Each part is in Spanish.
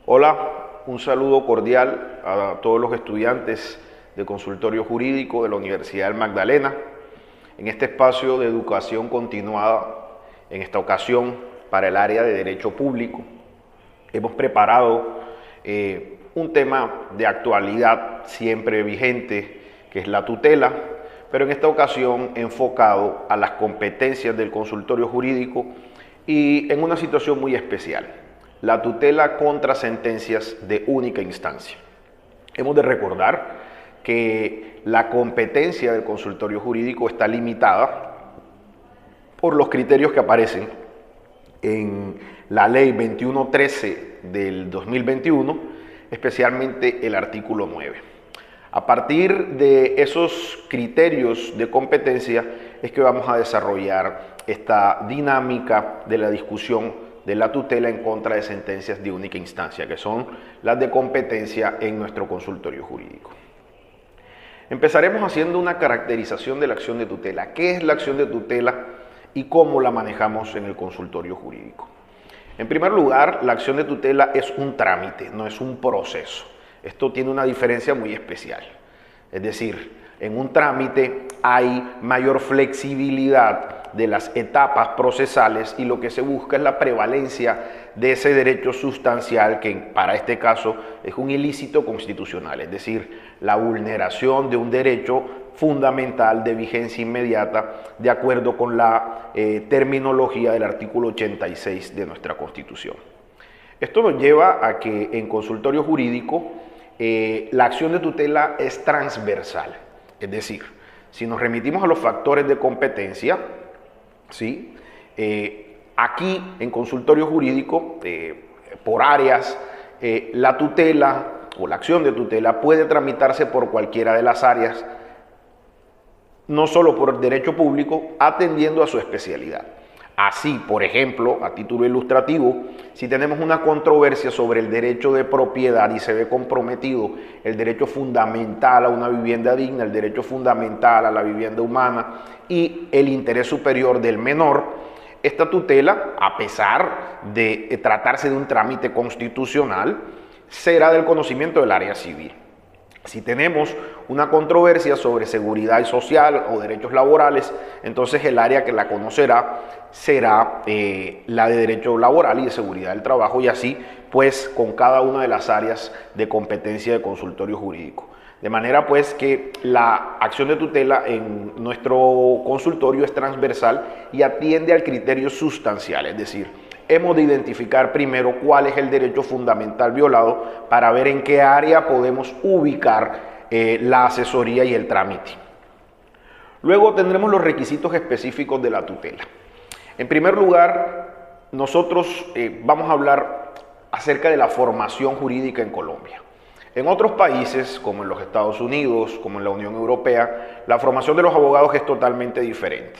Hola, un saludo cordial a todos los estudiantes de Consultorio Jurídico de la Universidad del Magdalena. En este espacio de educación continuada, en esta ocasión para el área de Derecho Público, hemos preparado un tema de actualidad siempre vigente, que es la tutela, pero en esta ocasión enfocado a las competencias del consultorio jurídico y en una situación muy especial: la tutela contra sentencias de única instancia. Hemos de recordar que la competencia del consultorio jurídico está limitada por los criterios que aparecen en la Ley 2113 del 2021, especialmente el artículo 9. A partir de esos criterios de competencia es que vamos a desarrollar esta dinámica de la discusión de la tutela en contra de sentencias de única instancia, que son las de competencia en nuestro consultorio jurídico. Empezaremos haciendo una caracterización de la acción de tutela. ¿Qué es la acción de tutela y cómo la manejamos en el consultorio jurídico? En primer lugar, la acción de tutela es un trámite, no es un proceso. Esto tiene una diferencia muy especial. Es decir, en un trámite hay mayor flexibilidad de las etapas procesales y lo que se busca es la prevalencia de ese derecho sustancial que para este caso es un ilícito constitucional, es decir, la vulneración de un derecho fundamental de vigencia inmediata de acuerdo con la terminología del artículo 86 de nuestra Constitución. Esto nos lleva a que en consultorio jurídico la acción de tutela es transversal, es decir, si nos remitimos a los factores de competencia, ¿sí? Aquí en consultorio jurídico, por áreas, la tutela o la acción de tutela puede tramitarse por cualquiera de las áreas, no solo por el derecho público, atendiendo a su especialidad. Así, por ejemplo, a título ilustrativo, si tenemos una controversia sobre el derecho de propiedad y se ve comprometido el derecho fundamental a una vivienda digna, el derecho fundamental a la vivienda humana y el interés superior del menor, esta tutela, a pesar de tratarse de un trámite constitucional, será del conocimiento del área civil. Si tenemos una controversia sobre seguridad social o derechos laborales, entonces el área que la conocerá será la de derecho laboral y de seguridad del trabajo, y así pues con cada una de las áreas de competencia de consultorio jurídico. De manera pues que la acción de tutela en nuestro consultorio es transversal y atiende al criterio sustancial, es decir, hemos de identificar primero cuál es el derecho fundamental violado para ver en qué área podemos ubicar la asesoría y el trámite. Luego tendremos los requisitos específicos de la tutela. En primer lugar, nosotros vamos a hablar acerca de la formación jurídica en Colombia. En otros países, como en los Estados Unidos, como en la Unión Europea, la formación de los abogados es totalmente diferente.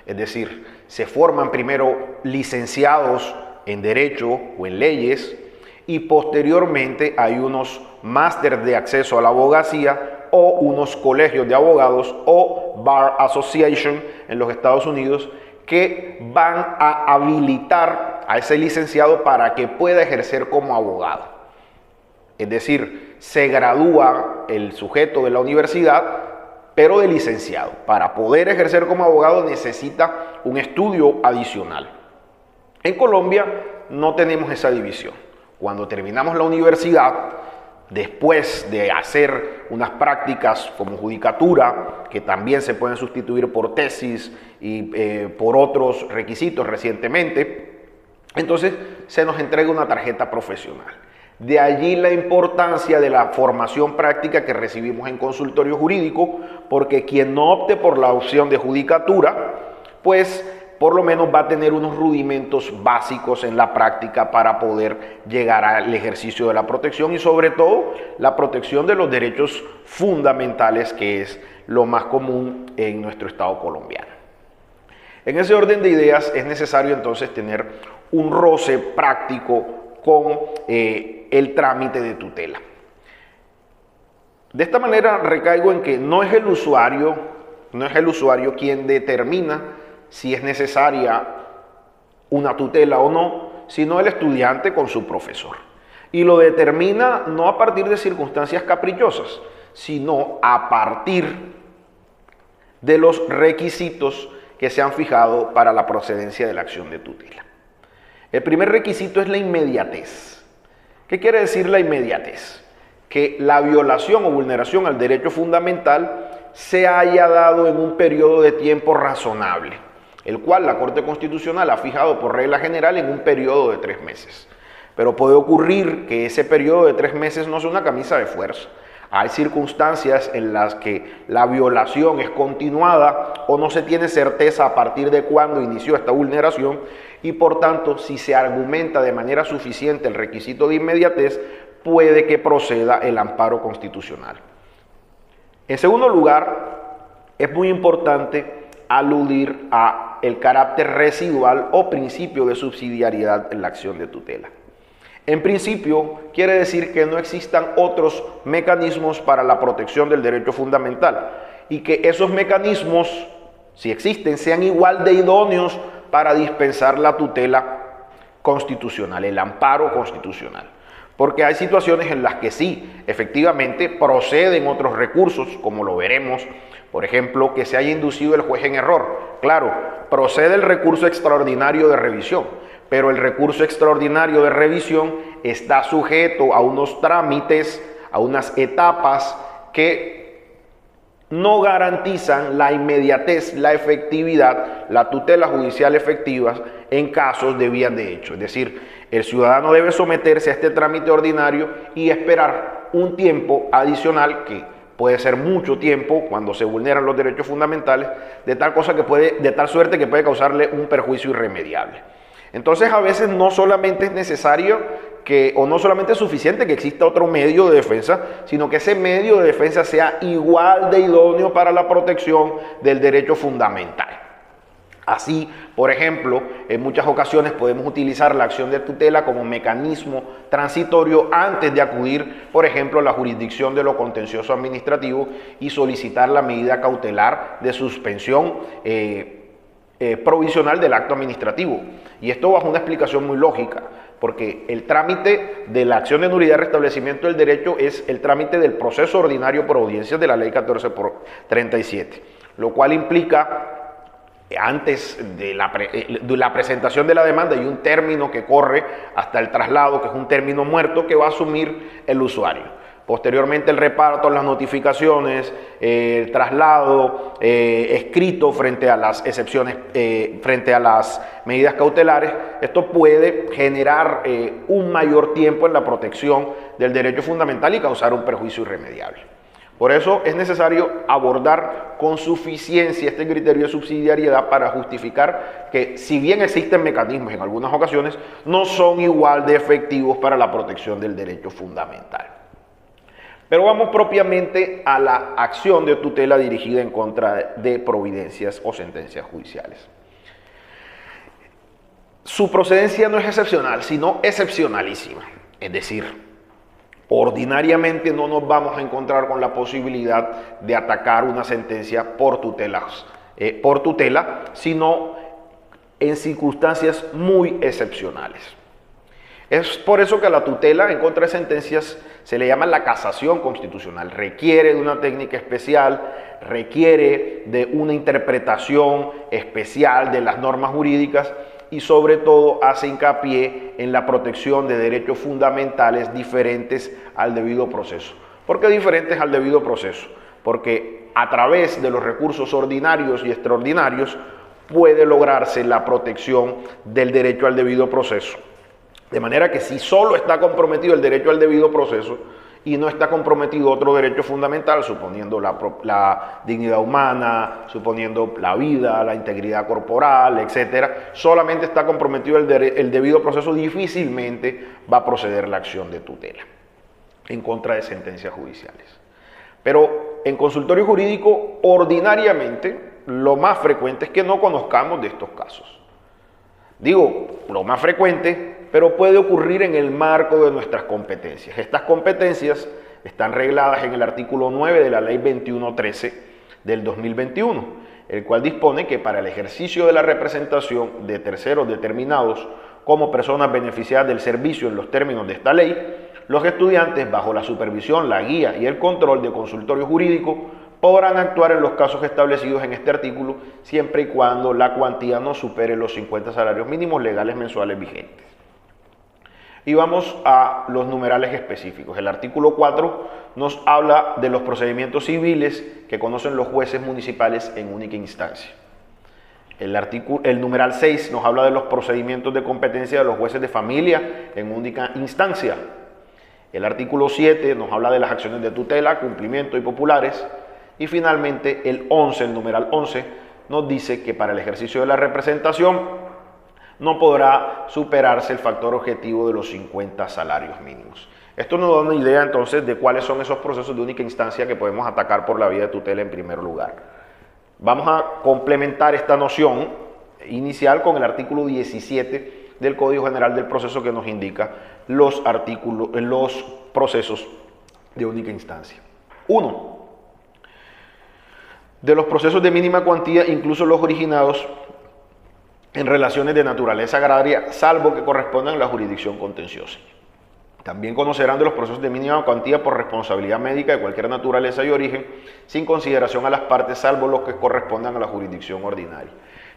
Es decir, se forman primero licenciados en Derecho o en Leyes y posteriormente hay unos másteres de acceso a la abogacía o unos colegios de abogados o Bar Association en los Estados Unidos que van a habilitar a ese licenciado para que pueda ejercer como abogado. Es decir, se gradúa el sujeto de la universidad, pero de licenciado. Para poder ejercer como abogado necesita un estudio adicional. En Colombia no tenemos esa división. Cuando terminamos la universidad, después de hacer unas prácticas como judicatura, que también se pueden sustituir por tesis y por otros requisitos recientemente, entonces se nos entrega una tarjeta profesional. De allí la importancia de la formación práctica que recibimos en consultorio jurídico, porque quien no opte por la opción de judicatura, pues por lo menos va a tener unos rudimentos básicos en la práctica para poder llegar al ejercicio de la protección y sobre todo la protección de los derechos fundamentales, que es lo más común en nuestro Estado colombiano. En ese orden de ideas es necesario entonces tener un roce práctico con el trámite de tutela. De esta manera recaigo en que no es el usuario quien determina si es necesaria una tutela o no, sino el estudiante con su profesor. Y lo determina no a partir de circunstancias caprichosas, sino a partir de los requisitos que se han fijado para la procedencia de la acción de tutela. El primer requisito es la inmediatez. ¿Qué quiere decir la inmediatez? Que la violación o vulneración al derecho fundamental se haya dado en un periodo de tiempo razonable, el cual la Corte Constitucional ha fijado por regla general en un periodo de 3 meses. Pero puede ocurrir que ese periodo de 3 meses no sea una camisa de fuerza. Hay circunstancias en las que la violación es continuada o no se tiene certeza a partir de cuándo inició esta vulneración y por tanto, si se argumenta de manera suficiente el requisito de inmediatez, puede que proceda el amparo constitucional. En segundo lugar, es muy importante aludir a el carácter residual o principio de subsidiariedad en la acción de tutela. En principio, quiere decir que no existan otros mecanismos para la protección del derecho fundamental y que esos mecanismos, si existen, sean igual de idóneos para dispensar la tutela constitucional, el amparo constitucional. Porque hay situaciones en las que sí, efectivamente, proceden otros recursos, como lo veremos, por ejemplo, que se haya inducido el juez en error. Claro, procede el recurso extraordinario de revisión, pero el recurso extraordinario de revisión está sujeto a unos trámites, a unas etapas que no garantizan la inmediatez, la efectividad, la tutela judicial efectiva en casos de vías de hecho. Es decir, el ciudadano debe someterse a este trámite ordinario y esperar un tiempo adicional que puede ser mucho tiempo cuando se vulneran los derechos fundamentales, de tal suerte que puede causarle un perjuicio irremediable. Entonces, a veces no solamente es necesario o no solamente es suficiente que exista otro medio de defensa, sino que ese medio de defensa sea igual de idóneo para la protección del derecho fundamental. Así, por ejemplo, en muchas ocasiones podemos utilizar la acción de tutela como mecanismo transitorio antes de acudir, por ejemplo, a la jurisdicción de lo contencioso administrativo y solicitar la medida cautelar de suspensión provisional del acto administrativo. Y esto bajo una explicación muy lógica, porque el trámite de la acción de nulidad y restablecimiento del derecho es el trámite del proceso ordinario por audiencias de la ley 14/37, lo cual implica antes de la presentación de la demanda hay un término que corre hasta el traslado, que es un término muerto que va a asumir el usuario. Posteriormente el reparto, las notificaciones, el traslado escrito frente a las excepciones, frente a las medidas cautelares. Esto puede generar un mayor tiempo en la protección del derecho fundamental y causar un perjuicio irremediable. Por eso es necesario abordar con suficiencia este criterio de subsidiariedad para justificar que, si bien existen mecanismos en algunas ocasiones, no son igual de efectivos para la protección del derecho fundamental. Pero vamos propiamente a la acción de tutela dirigida en contra de providencias o sentencias judiciales. Su procedencia no es excepcional, sino excepcionalísima. Es decir, ordinariamente no nos vamos a encontrar con la posibilidad de atacar una sentencia por tutela, sino en circunstancias muy excepcionales. Es por eso que a la tutela en contra de sentencias se le llama la casación constitucional. Requiere de una técnica especial, requiere de una interpretación especial de las normas jurídicas y sobre todo hace hincapié en la protección de derechos fundamentales diferentes al debido proceso. ¿Por qué diferentes al debido proceso? Porque a través de los recursos ordinarios y extraordinarios puede lograrse la protección del derecho al debido proceso. De manera que si solo está comprometido el derecho al debido proceso y no está comprometido otro derecho fundamental, suponiendo la dignidad humana, suponiendo la vida, la integridad corporal, etcétera, solamente está comprometido el debido proceso, difícilmente va a proceder la acción de tutela en contra de sentencias judiciales. Pero en consultorio jurídico, ordinariamente, lo más frecuente es que no conozcamos de estos casos. Digo, lo más frecuente, pero puede ocurrir en el marco de nuestras competencias. Estas competencias están regladas en el artículo 9 de la Ley 2113 del 2021, el cual dispone que para el ejercicio de la representación de terceros determinados como personas beneficiadas del servicio en los términos de esta ley, los estudiantes, bajo la supervisión, la guía y el control de consultorio jurídico, podrán actuar en los casos establecidos en este artículo siempre y cuando la cuantía no supere los 50 salarios mínimos legales mensuales vigentes. Y vamos a los numerales específicos. El artículo 4 nos habla de los procedimientos civiles que conocen los jueces municipales en única instancia. El numeral 6 nos habla de los procedimientos de competencia de los jueces de familia en única instancia. El artículo 7 nos habla de las acciones de tutela, cumplimiento y populares. Y finalmente el numeral 11, nos dice que para el ejercicio de la representación no podrá superarse el factor objetivo de los 50 salarios mínimos. Esto nos da una idea entonces de cuáles son esos procesos de única instancia que podemos atacar por la vía de tutela en primer lugar. Vamos a complementar esta noción inicial con el artículo 17 del Código General del Proceso, que nos indica los procesos de única instancia. 1. De los procesos de mínima cuantía, incluso los originados en relaciones de naturaleza agraria, salvo que correspondan a la jurisdicción contenciosa. También conocerán de los procesos de mínima cuantía por responsabilidad médica de cualquier naturaleza y origen, sin consideración a las partes, salvo los que correspondan a la jurisdicción ordinaria.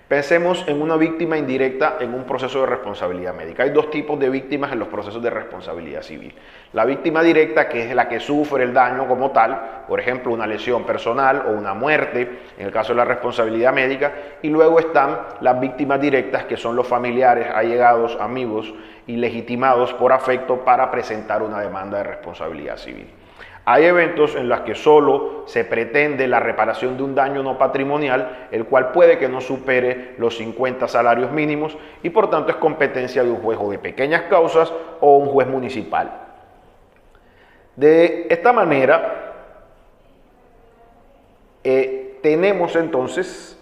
Pensemos en una víctima indirecta en un proceso de responsabilidad médica. Hay dos tipos de víctimas en los procesos de responsabilidad civil. La víctima directa, que es la que sufre el daño como tal, por ejemplo, una lesión personal o una muerte, en el caso de la responsabilidad médica, y luego están las víctimas directas, que son los familiares, allegados, amigos y legitimados por afecto para presentar una demanda de responsabilidad civil. Hay eventos en los que solo se pretende la reparación de un daño no patrimonial, el cual puede que no supere los 50 salarios mínimos y por tanto es competencia de un juez de pequeñas causas o un juez municipal. De esta manera, tenemos entonces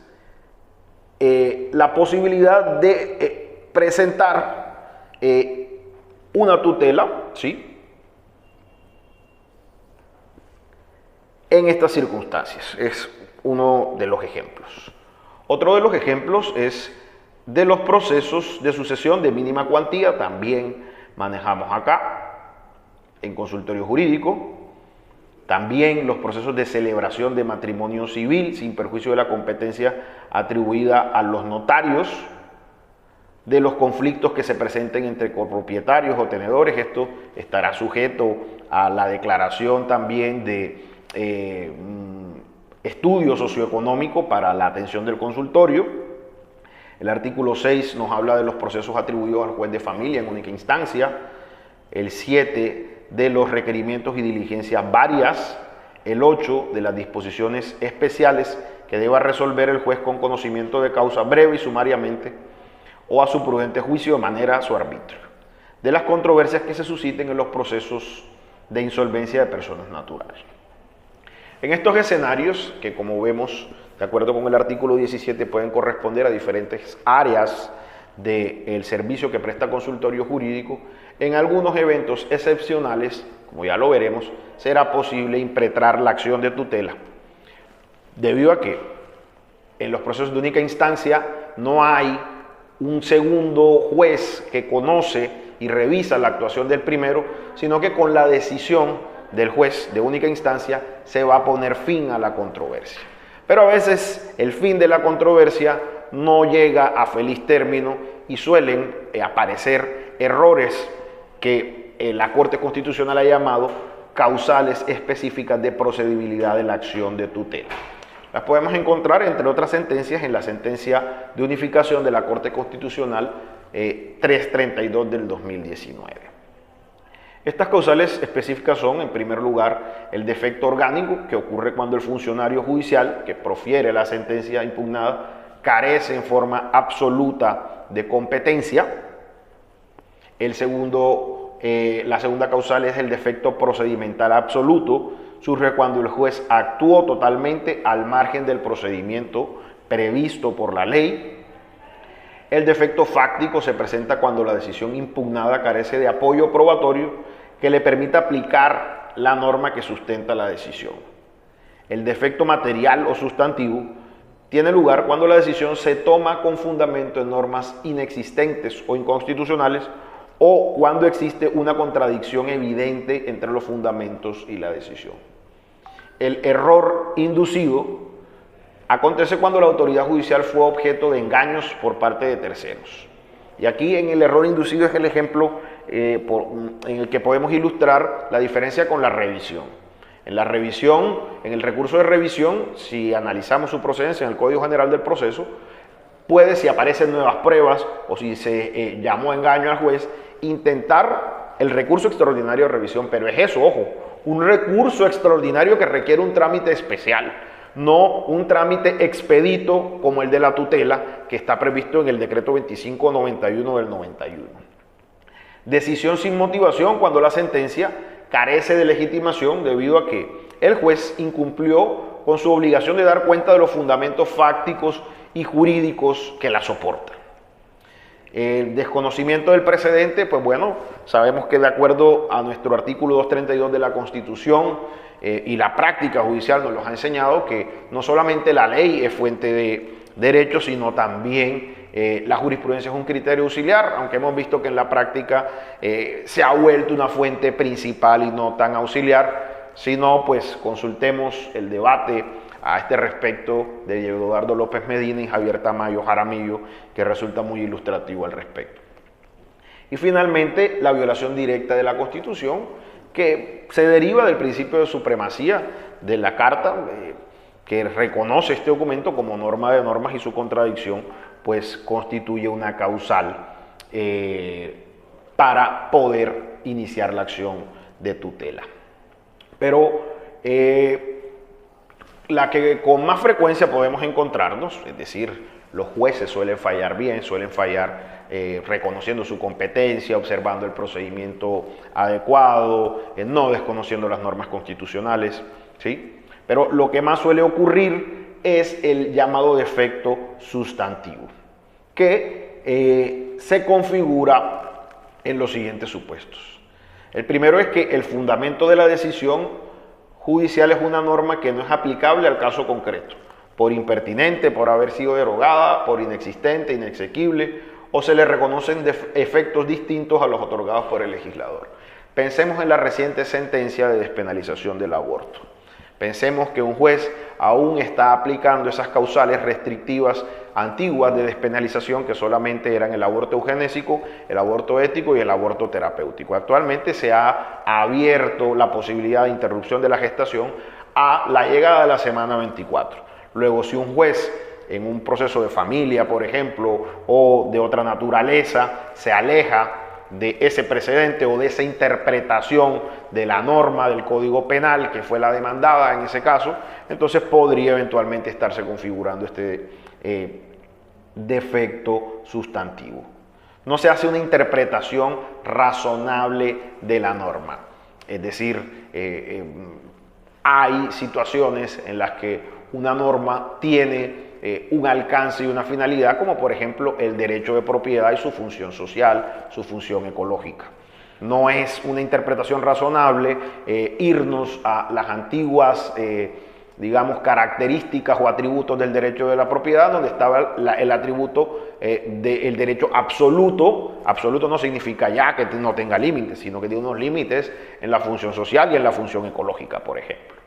la posibilidad de presentar una tutela, ¿sí?, en estas circunstancias. Es uno de los ejemplos. Otro de los ejemplos es de los procesos de sucesión de mínima cuantía. También manejamos acá en consultorio jurídico. También los procesos de celebración de matrimonio civil sin perjuicio de la competencia atribuida a los notarios, de los conflictos que se presenten entre copropietarios o tenedores. Esto estará sujeto a la declaración también de estudio socioeconómico para la atención del consultorio. El artículo 6 nos habla de los procesos atribuidos al juez de familia en única instancia. El 7 de los requerimientos y diligencias varias. El 8 de las disposiciones especiales que deba resolver el juez con conocimiento de causa breve y sumariamente o a su prudente juicio de manera a su arbitrio, de las controversias que se susciten en los procesos de insolvencia de personas naturales. En estos escenarios, que como vemos, de acuerdo con el artículo 17, pueden corresponder a diferentes áreas del servicio que presta consultorio jurídico, en algunos eventos excepcionales, como ya lo veremos, será posible impetrar la acción de tutela, debido a que en los procesos de única instancia no hay un segundo juez que conoce y revisa la actuación del primero, sino que con la decisión del juez de única instancia se va a poner fin a la controversia. Pero a veces el fin de la controversia no llega a feliz término y suelen aparecer errores que la Corte Constitucional ha llamado causales específicas de procedibilidad de la acción de tutela. Las podemos encontrar, entre otras sentencias, en la sentencia de unificación de la Corte Constitucional 332 del 2019. Estas causales específicas son, en primer lugar, el defecto orgánico, que ocurre cuando el funcionario judicial que profiere la sentencia impugnada carece en forma absoluta de competencia. La segunda causal es el defecto procedimental absoluto. Surge cuando el juez actuó totalmente al margen del procedimiento previsto por la ley. El defecto fáctico se presenta cuando la decisión impugnada carece de apoyo probatorio que le permita aplicar la norma que sustenta la decisión. El defecto material o sustantivo tiene lugar cuando la decisión se toma con fundamento en normas inexistentes o inconstitucionales o cuando existe una contradicción evidente entre los fundamentos y la decisión. El error inducido acontece cuando la autoridad judicial fue objeto de engaños por parte de terceros. Y aquí en el error inducido es el ejemplo en el que podemos ilustrar la diferencia con la revisión. En la revisión, en el recurso de revisión, si analizamos su procedencia en el Código General del Proceso, puede, si aparecen nuevas pruebas o si se llamó engaño al juez, intentar el recurso extraordinario de revisión. Pero es eso, ojo, un recurso extraordinario que requiere un trámite especial, no un trámite expedito como el de la tutela que está previsto en el decreto 2591 del 91. Decisión sin motivación cuando la sentencia carece de legitimación debido a que el juez incumplió con su obligación de dar cuenta de los fundamentos fácticos y jurídicos que la soportan. El desconocimiento del precedente, pues bueno, sabemos que de acuerdo a nuestro artículo 232 de la Constitución y la práctica judicial nos los ha enseñado que no solamente la ley es fuente de derecho, sino también la jurisprudencia es un criterio auxiliar, aunque hemos visto que en la práctica se ha vuelto una fuente principal y no tan auxiliar. Si no, pues consultemos el debate a este respecto de Diego Eduardo López Medina y Javier Tamayo Jaramillo, que resulta muy ilustrativo al respecto. Y finalmente, la violación directa de la Constitución, que se deriva del principio de supremacía de la Carta, que reconoce este documento como norma de normas y su contradicción, pues constituye una causal para poder iniciar la acción de tutela. Pero la que con más frecuencia podemos encontrarnos, es decir, los jueces suelen fallar bien, suelen fallar reconociendo su competencia, observando el procedimiento adecuado, no desconociendo las normas constitucionales, ¿sí? Pero lo que más suele ocurrir es el llamado defecto sustantivo, que se configura en los siguientes supuestos. El primero es que el fundamento de la decisión judicial es una norma que no es aplicable al caso concreto, por impertinente, por haber sido derogada, por inexistente, inexequible, o se le reconocen efectos distintos a los otorgados por el legislador. Pensemos en la reciente sentencia de despenalización del aborto. Pensemos que un juez aún está aplicando esas causales restrictivas antiguas de despenalización que solamente eran el aborto eugenésico, el aborto ético y el aborto terapéutico. Actualmente se ha abierto la posibilidad de interrupción de la gestación a la llegada de la semana 24. Luego, si un juez en un proceso de familia, por ejemplo, o de otra naturaleza, se aleja de ese precedente o de esa interpretación de la norma del Código Penal que fue la demandada en ese caso, entonces podría eventualmente estarse configurando este defecto sustantivo. No se hace una interpretación razonable de la norma, es decir, hay situaciones en las que una norma tiene un alcance y una finalidad, como por ejemplo el derecho de propiedad y su función social, su función ecológica. No es una interpretación razonable irnos a las antiguas, digamos, características o atributos del derecho de la propiedad, donde estaba el atributo del derecho absoluto. Absoluto no significa ya que no tenga límites, sino que tiene unos límites en la función social y en la función ecológica, por ejemplo.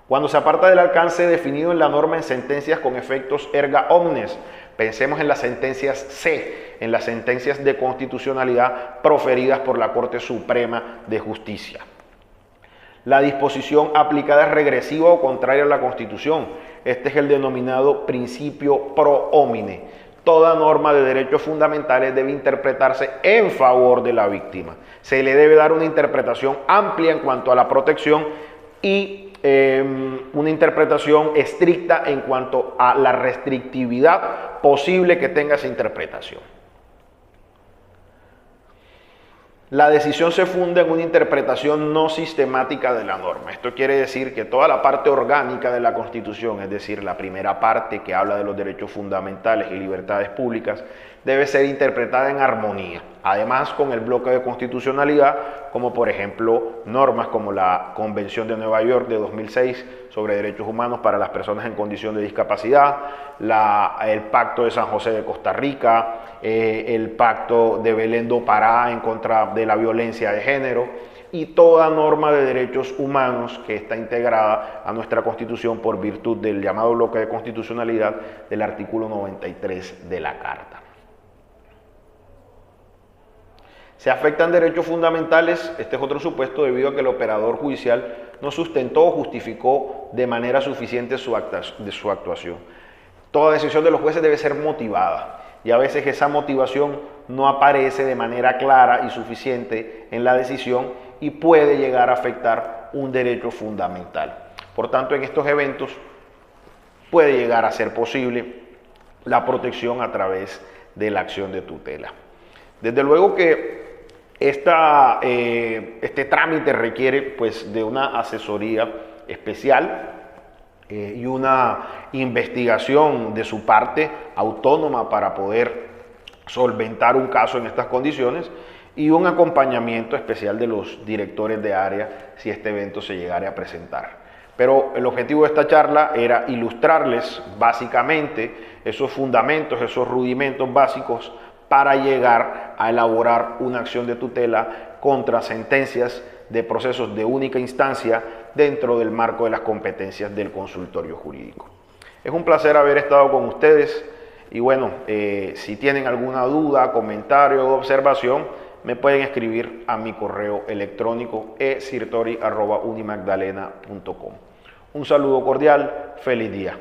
Cuando se aparta del alcance definido en la norma en sentencias con efectos erga omnes, pensemos en las sentencias C, en las sentencias de constitucionalidad proferidas por la Corte Suprema de Justicia. La disposición aplicada es regresiva o contraria a la Constitución. Este es el denominado principio pro homine. Toda norma de derechos fundamentales debe interpretarse en favor de la víctima. Se le debe dar una interpretación amplia en cuanto a la protección y una interpretación estricta en cuanto a la restrictividad posible que tenga esa interpretación. La decisión se funda en una interpretación no sistemática de la norma. Esto quiere decir que toda la parte orgánica de la Constitución, es decir, la primera parte que habla de los derechos fundamentales y libertades públicas, debe ser interpretada en armonía. Además, con el bloque de constitucionalidad, como por ejemplo normas como la Convención de Nueva York de 2006 sobre derechos humanos para las personas en condición de discapacidad, el Pacto de San José de Costa Rica, el Pacto de Belén do Pará en contra de la violencia de género y toda norma de derechos humanos que está integrada a nuestra Constitución por virtud del llamado bloque de constitucionalidad del artículo 93 de la Carta. Se afectan derechos fundamentales, este es otro supuesto debido a que el operador judicial no sustentó o justificó de manera suficiente su actuación. Toda decisión de los jueces debe ser motivada y a veces esa motivación no aparece de manera clara y suficiente en la decisión y puede llegar a afectar un derecho fundamental. Por tanto, en estos eventos puede llegar a ser posible la protección a través de la acción de tutela. Desde luego que este trámite requiere pues, de una asesoría especial y una investigación de su parte autónoma para poder solventar un caso en estas condiciones y un acompañamiento especial de los directores de área si este evento se llegara a presentar. Pero el objetivo de esta charla era ilustrarles básicamente esos fundamentos, esos rudimentos básicos para llegar a elaborar una acción de tutela contra sentencias de procesos de única instancia dentro del marco de las competencias del consultorio jurídico. Es un placer haber estado con ustedes y bueno, si tienen alguna duda, comentario o observación, me pueden escribir a mi correo electrónico esirtori@unimagdalena.com. Un saludo cordial, feliz día.